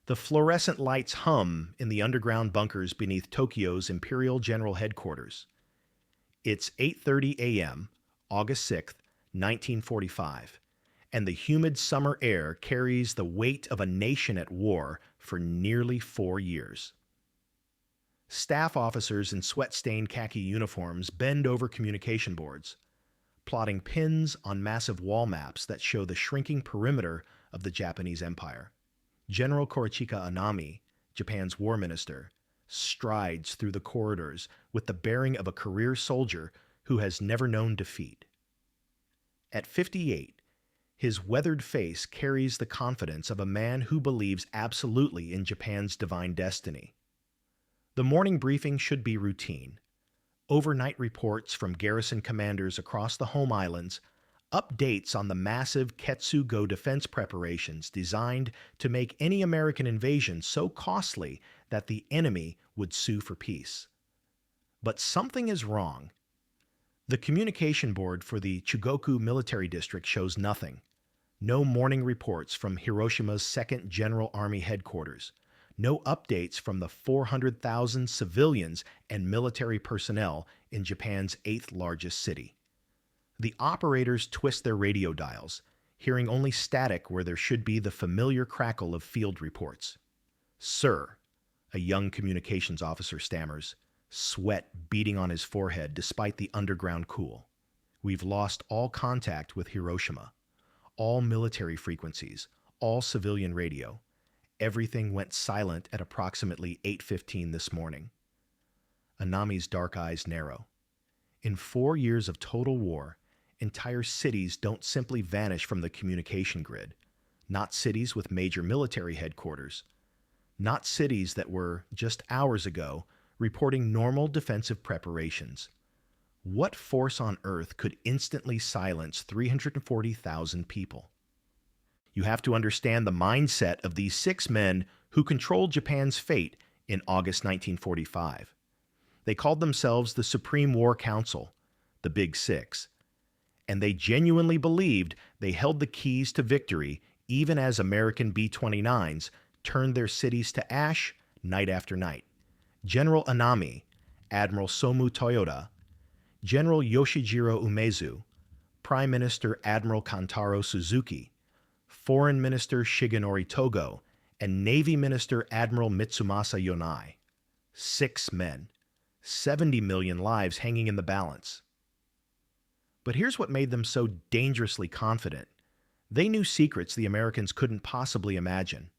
The fluorescent lights hum in the underground bunkers beneath Tokyo's Imperial General Headquarters. It's 8:30 a.m., August 6th, 1945, and the humid summer air carries the weight of a nation at war for nearly 4 years. Staff officers in sweat-stained khaki uniforms bend over communication boards, plotting pins on massive wall maps that show the shrinking perimeter of the Japanese Empire. General Anami, Japan's war minister, strides through the corridors with the bearing of a career soldier who has never known defeat. At 58, his weathered face carries the confidence of a man who believes absolutely in Japan's divine destiny. The morning briefing should be routine. Overnight reports from garrison commanders across the home islands, updates on the massive Ketsugo defense preparations designed to make any American invasion so costly that the enemy would sue for peace. But something is wrong. The communication board for the Chugoku military district shows nothing. No morning reports from Hiroshima's 2nd General Army headquarters. No updates from the 400,000 civilians and military personnel in Japan's 8th largest city. The operators twist their radio dials, hearing only static where there should be the familiar crackle of field reports. "Sir," a young communications officer stammers, sweat beading on his forehead despite the underground cool. "We've lost all contact with Hiroshima. All military frequencies, all civilian radio. Everything went silent at approximately 8:15 this morning." Anami's dark eyes narrow. In 4 years of total war, entire cities don't simply vanish from the communication grid. Not cities with major military headquarters. Not cities that were, just hours ago, reporting normal defensive preparations. What force on earth could instantly silence 340,000 people? You have to understand the mindset of these 6 men who controlled Japan's fate in August 1945. They called themselves the Supreme War Council, the Big Six, and they genuinely believed they held the keys to victory even as American B-29s turned their cities to ash night after night. General Anami, Admiral Somu Toyoda, General Yoshijiro Umezu, Prime Minister Admiral Kantaro Suzuki, Foreign Minister Shigenori Togo, and Navy Minister Admiral Mitsumasa Yonai. 6 men, 70 million lives hanging in the balance. But here's what made them so dangerously confident. They knew secrets the Americans couldn't possibly imagine.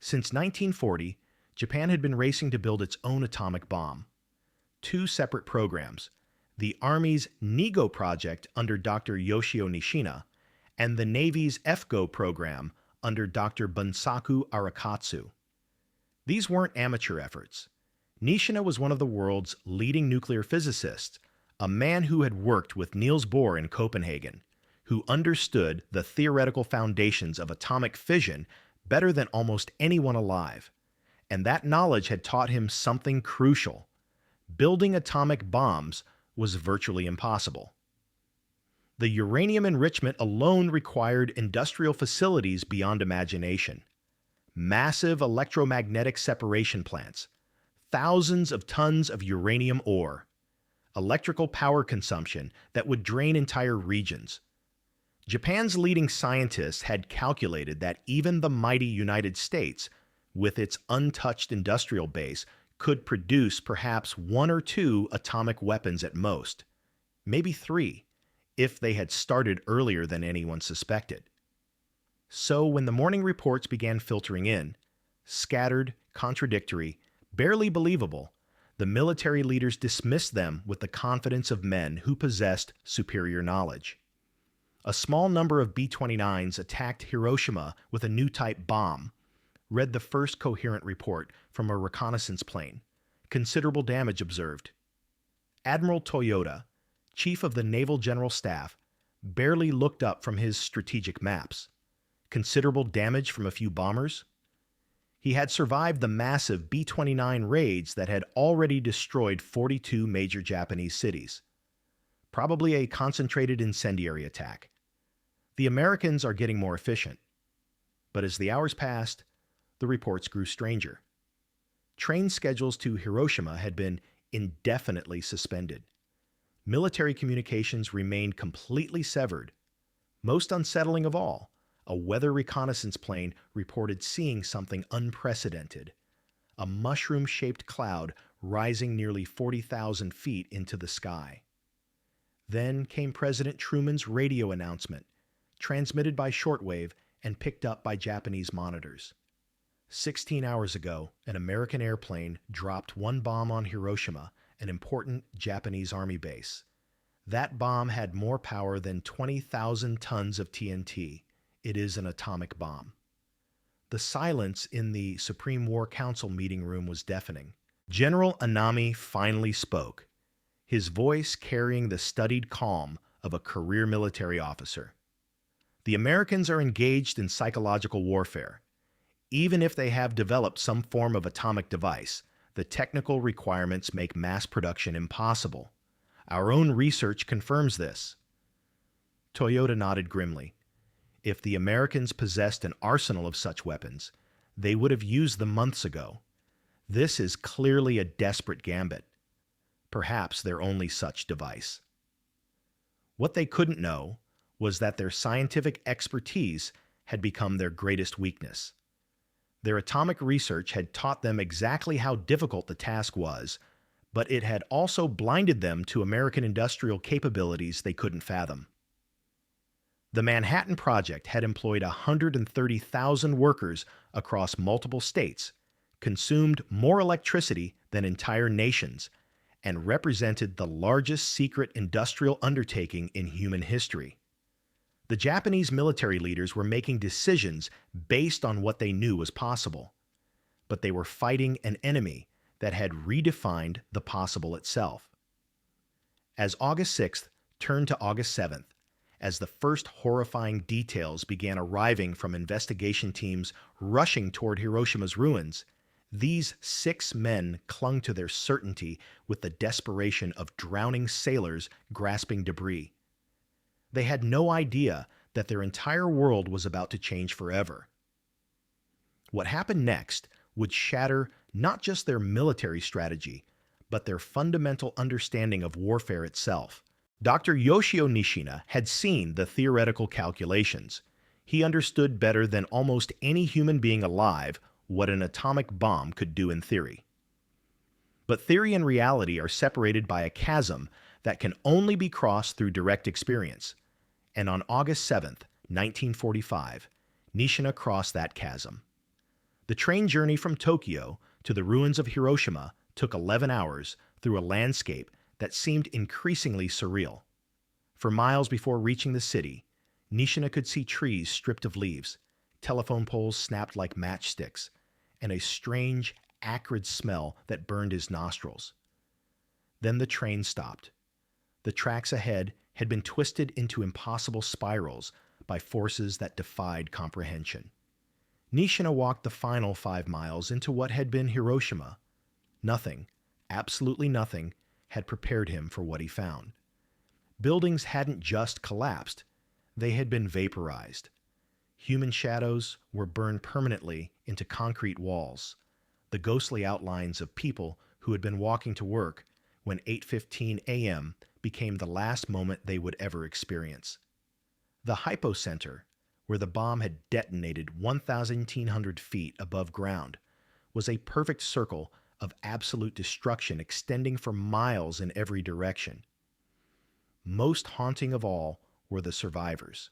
Since 1940, Japan had been racing to build its own atomic bomb. 2 separate programs, the Army's NIGO project under Dr. Yoshio Nishina, and the Navy's FGO program under Dr. Bunsaku Arakatsu. These weren't amateur efforts. Nishina was one of the world's leading nuclear physicists, a man who had worked with Niels Bohr in Copenhagen, who understood the theoretical foundations of atomic fission better than almost anyone alive. And that knowledge had taught him something crucial. Building atomic bombs was virtually impossible. The uranium enrichment alone required industrial facilities beyond imagination. Massive electromagnetic separation plants, thousands of tons of uranium ore, electrical power consumption that would drain entire regions. Japan's leading scientists had calculated that even the mighty United States, with its untouched industrial base, could produce perhaps 1 or 2 atomic weapons at most, maybe 3, if they had started earlier than anyone suspected. So when the morning reports began filtering in, scattered, contradictory, barely believable, the military leaders dismissed them with the confidence of men who possessed superior knowledge. A small number of B-29s attacked Hiroshima with a new type bomb, read the first coherent report from a reconnaissance plane. Considerable damage observed. Admiral Toyoda, chief of the Naval General Staff, barely looked up from his strategic maps. Considerable damage from a few bombers. He had survived the massive B-29 raids that had already destroyed 42 major Japanese cities. Probably a concentrated incendiary attack. The Americans are getting more efficient. But as the hours passed, the reports grew stranger. Train schedules to Hiroshima had been indefinitely suspended. Military communications remained completely severed. Most unsettling of all, a weather reconnaissance plane reported seeing something unprecedented: a mushroom-shaped cloud rising nearly 40,000 feet into the sky. Then came President Truman's radio announcement, transmitted by shortwave and picked up by Japanese monitors. 16 hours ago, an American airplane dropped one bomb on Hiroshima, an important Japanese army base. That bomb had more power than 20,000 tons of TNT. It is an atomic bomb. The silence in the Supreme War Council meeting room was deafening. General Anami finally spoke, his voice carrying the studied calm of a career military officer. The Americans are engaged in psychological warfare. Even if they have developed some form of atomic device, the technical requirements make mass production impossible. Our own research confirms this. Toyota nodded grimly. If the Americans possessed an arsenal of such weapons, they would have used them months ago. This is clearly a desperate gambit. Perhaps their only such device. What they couldn't know was that their scientific expertise had become their greatest weakness. Their atomic research had taught them exactly how difficult the task was, but it had also blinded them to American industrial capabilities they couldn't fathom. The Manhattan Project had employed 130,000 workers across multiple states, consumed more electricity than entire nations, and represented the largest secret industrial undertaking in human history. The Japanese military leaders were making decisions based on what they knew was possible, but they were fighting an enemy that had redefined the possible itself. As August 6th turned to August 7th, as the first horrifying details began arriving from investigation teams rushing toward Hiroshima's ruins, these 6 men clung to their certainty with the desperation of drowning sailors grasping debris. They had no idea that their entire world was about to change forever. What happened next would shatter not just their military strategy, but their fundamental understanding of warfare itself. Dr. Yoshio Nishina had seen the theoretical calculations. He understood better than almost any human being alive what an atomic bomb could do in theory. But theory and reality are separated by a chasm that can only be crossed through direct experience. And on August 7th, 1945, Nishina crossed that chasm. The train journey from Tokyo to the ruins of Hiroshima took 11 hours through a landscape that seemed increasingly surreal. For miles before reaching the city, Nishina could see trees stripped of leaves, telephone poles snapped like matchsticks, and a strange, acrid smell that burned his nostrils. Then the train stopped. The tracks ahead had been twisted into impossible spirals by forces that defied comprehension. Nishina walked the final 5 miles into what had been Hiroshima. Nothing, absolutely nothing, had prepared him for what he found. Buildings hadn't just collapsed, they had been vaporized. Human shadows were burned permanently into concrete walls, the ghostly outlines of people who had been walking to work when 8:15 a.m. became the last moment they would ever experience. The hypocenter, where the bomb had detonated 1,800 feet above ground, was a perfect circle of absolute destruction extending for miles in every direction. Most haunting of all were the survivors.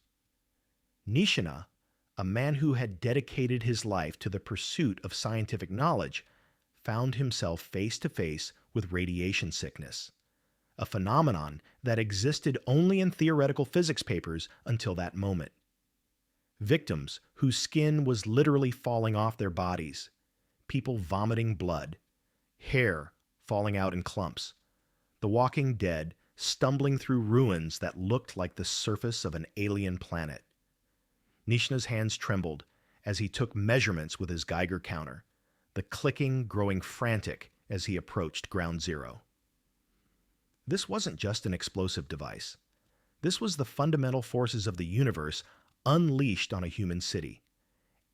Nishina, a man who had dedicated his life to the pursuit of scientific knowledge, found himself face to face with radiation sickness, a phenomenon that existed only in theoretical physics papers until that moment. Victims whose skin was literally falling off their bodies, people vomiting blood, hair falling out in clumps, the walking dead stumbling through ruins that looked like the surface of an alien planet. Nishina's hands trembled as he took measurements with his Geiger counter, the clicking growing frantic as he approached ground zero. This wasn't just an explosive device. This was the fundamental forces of the universe unleashed on a human city.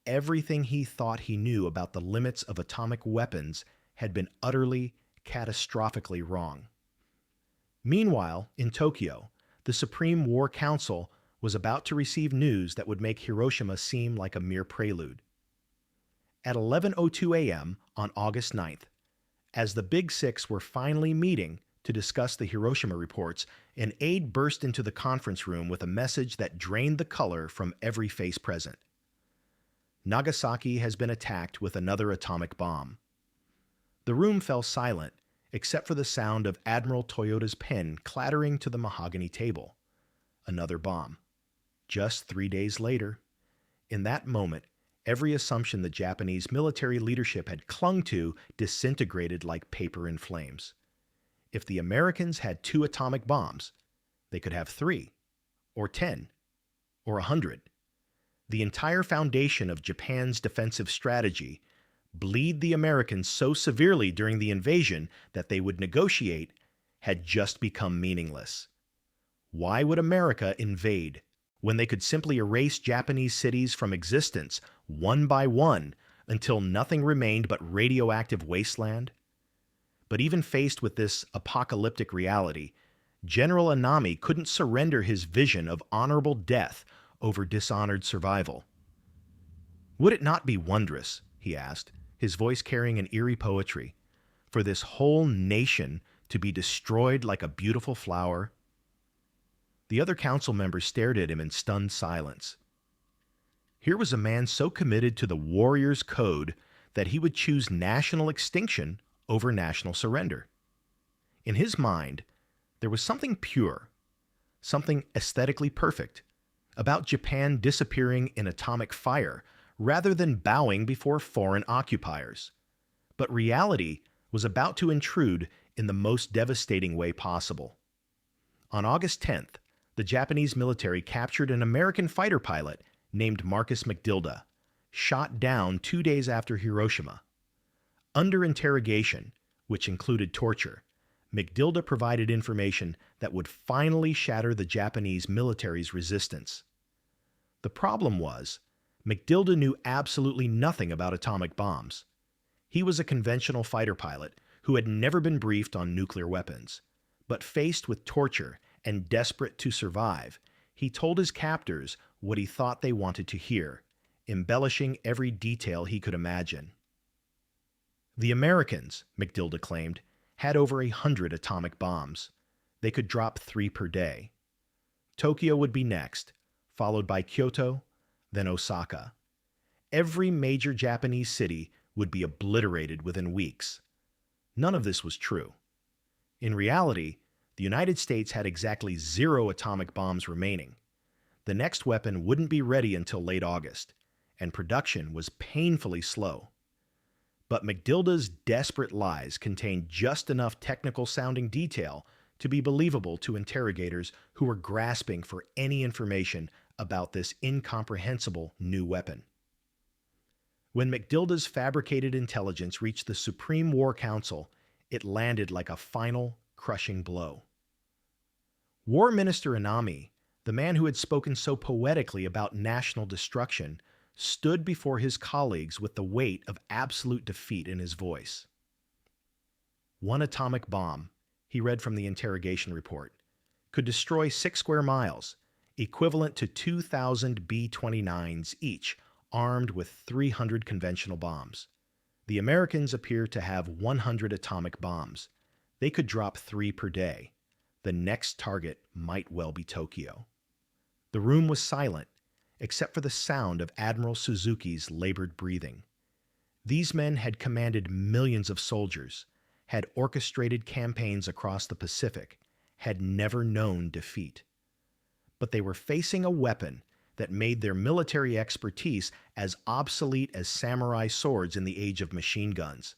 everything he thought he knew about the limits of atomic weapons had been utterly, catastrophically wrong. Meanwhile, in Tokyo, the Supreme War Council was about to receive news that would make Hiroshima seem like a mere prelude. At 11:02 a.m. on August 9th, as the Big Six were finally meeting to discuss the Hiroshima reports, an aide burst into the conference room with a message that drained the color from every face present. Nagasaki has been attacked with another atomic bomb. The room fell silent, except for the sound of Admiral Toyoda's pen clattering to the mahogany table. Another bomb. Just 3 days later. In that moment, every assumption the Japanese military leadership had clung to disintegrated like paper in flames. If the Americans had 2 atomic bombs, they could have 3, or 10, or 100. The entire foundation of Japan's defensive strategy, bleed the Americans so severely during the invasion that they would negotiate, had just become meaningless. Why would America invade when they could simply erase Japanese cities from existence one by one until nothing remained but radioactive wasteland? But even faced with this apocalyptic reality, General Anami couldn't surrender his vision of honorable death over dishonored survival. Would it not be wondrous, he asked, his voice carrying an eerie poetry, for this whole nation to be destroyed like a beautiful flower? The other council members stared at him in stunned silence. Here was a man so committed to the warrior's code that he would choose national extinction over national surrender. In his mind, there was something pure, something aesthetically perfect, about Japan disappearing in atomic fire rather than bowing before foreign occupiers. But reality was about to intrude in the most devastating way possible. On August 10th, the Japanese military captured an American fighter pilot named Marcus McDilda, shot down 2 days after Hiroshima. Under interrogation, which included torture, McDilda provided information that would finally shatter the Japanese military's resistance. The problem was, McDilda knew absolutely nothing about atomic bombs. He was a conventional fighter pilot who had never been briefed on nuclear weapons. But faced with torture and desperate to survive, he told his captors what he thought they wanted to hear, embellishing every detail he could imagine. The Americans, McDilda claimed, had over 100 atomic bombs. They could drop 3 per day. Tokyo would be next, followed by Kyoto, then Osaka. Every major Japanese city would be obliterated within weeks. None of this was true. In reality, the United States had exactly 0 atomic bombs remaining. The next weapon wouldn't be ready until late August, and production was painfully slow. But McDilda's desperate lies contained just enough technical-sounding detail to be believable to interrogators who were grasping for any information about this incomprehensible new weapon. When McDilda's fabricated intelligence reached the Supreme War Council, it landed like a final, crushing blow. War Minister Anami, the man who had spoken so poetically about national destruction, stood before his colleagues with the weight of absolute defeat in his voice. 1 atomic bomb, he read from the interrogation report, could destroy 6 square miles, equivalent to 2,000 B-29s each, armed with 300 conventional bombs. The Americans appear to have 100 atomic bombs. They could drop 3 per day. The next target might well be Tokyo. The room was silent, except for the sound of Admiral Suzuki's labored breathing. These men had commanded millions of soldiers, had orchestrated campaigns across the Pacific, had never known defeat. But they were facing a weapon that made their military expertise as obsolete as samurai swords in the age of machine guns.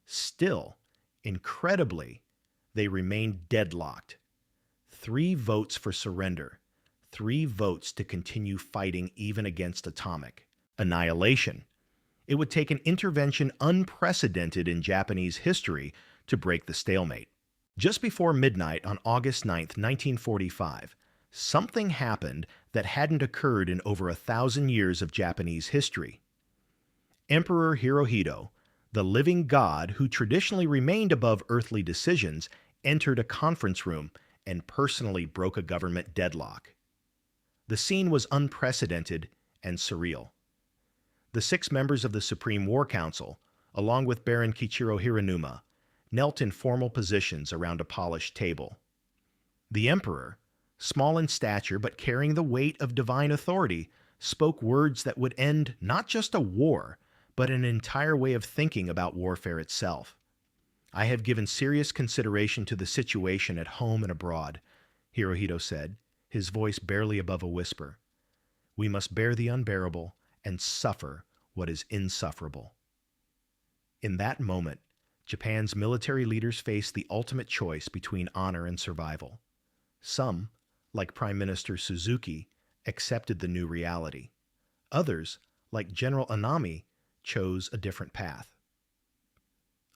Still, incredibly, they remained deadlocked. 3 votes for surrender. 3 votes to continue fighting even against atomic annihilation. It would take an intervention unprecedented in Japanese history to break the stalemate. Just before midnight on August 9, 1945, something happened that hadn't occurred in over 1,000 years of Japanese history. Emperor Hirohito, the living god who traditionally remained above earthly decisions, entered a conference room and personally broke a government deadlock. The scene was unprecedented and surreal. The 6 members of the Supreme War Council, along with Baron Kichiro Hiranuma, knelt in formal positions around a polished table. The emperor, small in stature but carrying the weight of divine authority, spoke words that would end not just a war, but an entire way of thinking about warfare itself. "I have given serious consideration to the situation at home and abroad," Hirohito said, his voice barely above a whisper. "We must bear the unbearable and suffer what is insufferable." In that moment, Japan's military leaders faced the ultimate choice between honor and survival. Some, like Prime Minister Suzuki, accepted the new reality. Others, like General Anami, chose a different path.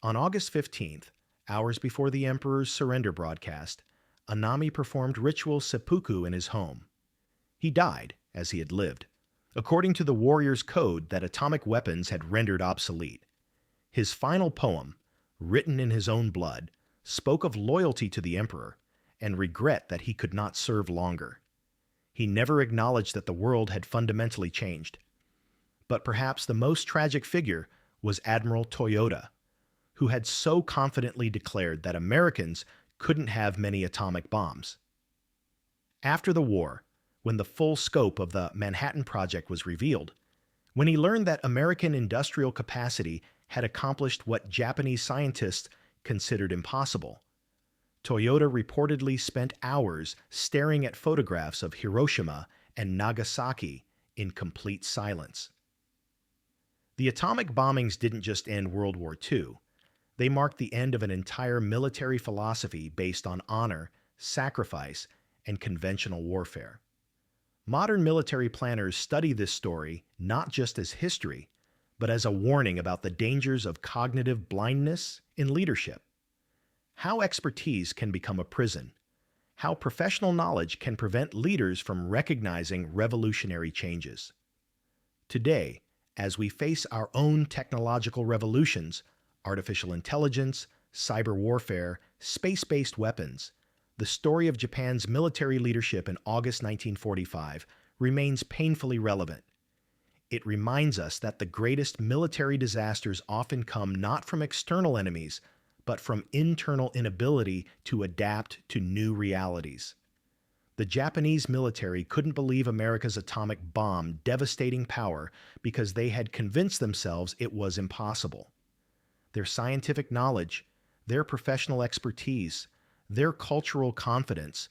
On August 15th, hours before the emperor's surrender broadcast, Anami performed ritual seppuku in his home. He died as he had lived, according to the warrior's code that atomic weapons had rendered obsolete. His final poem, written in his own blood, spoke of loyalty to the emperor and regret that he could not serve longer. He never acknowledged that the world had fundamentally changed. But perhaps the most tragic figure was Admiral Toyota, who had so confidently declared that Americans couldn't have many atomic bombs. After the war, when the full scope of the Manhattan Project was revealed, when he learned that American industrial capacity had accomplished what Japanese scientists considered impossible, Toyota reportedly spent hours staring at photographs of Hiroshima and Nagasaki in complete silence. The atomic bombings didn't just end World War II. They marked the end of an entire military philosophy based on honor, sacrifice, and conventional warfare. Modern military planners study this story not just as history, but as a warning about the dangers of cognitive blindness in leadership. How expertise can become a prison. How professional knowledge can prevent leaders from recognizing revolutionary changes. Today, as we face our own technological revolutions, artificial intelligence, cyber warfare, space-based weapons, the story of Japan's military leadership in August 1945 remains painfully relevant. It reminds us that the greatest military disasters often come not from external enemies, but from internal inability to adapt to new realities. The Japanese military couldn't believe America's atomic bomb devastating power because they had convinced themselves it was impossible. Their scientific knowledge, their professional expertise, their cultural confidence,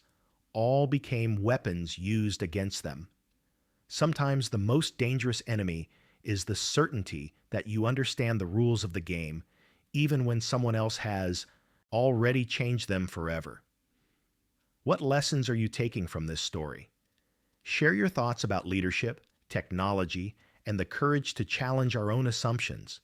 all became weapons used against them. Sometimes the most dangerous enemy is the certainty that you understand the rules of the game, even when someone else has already changed them forever. What lessons are you taking from this story? Share your thoughts about leadership, technology, and the courage to challenge our own assumptions.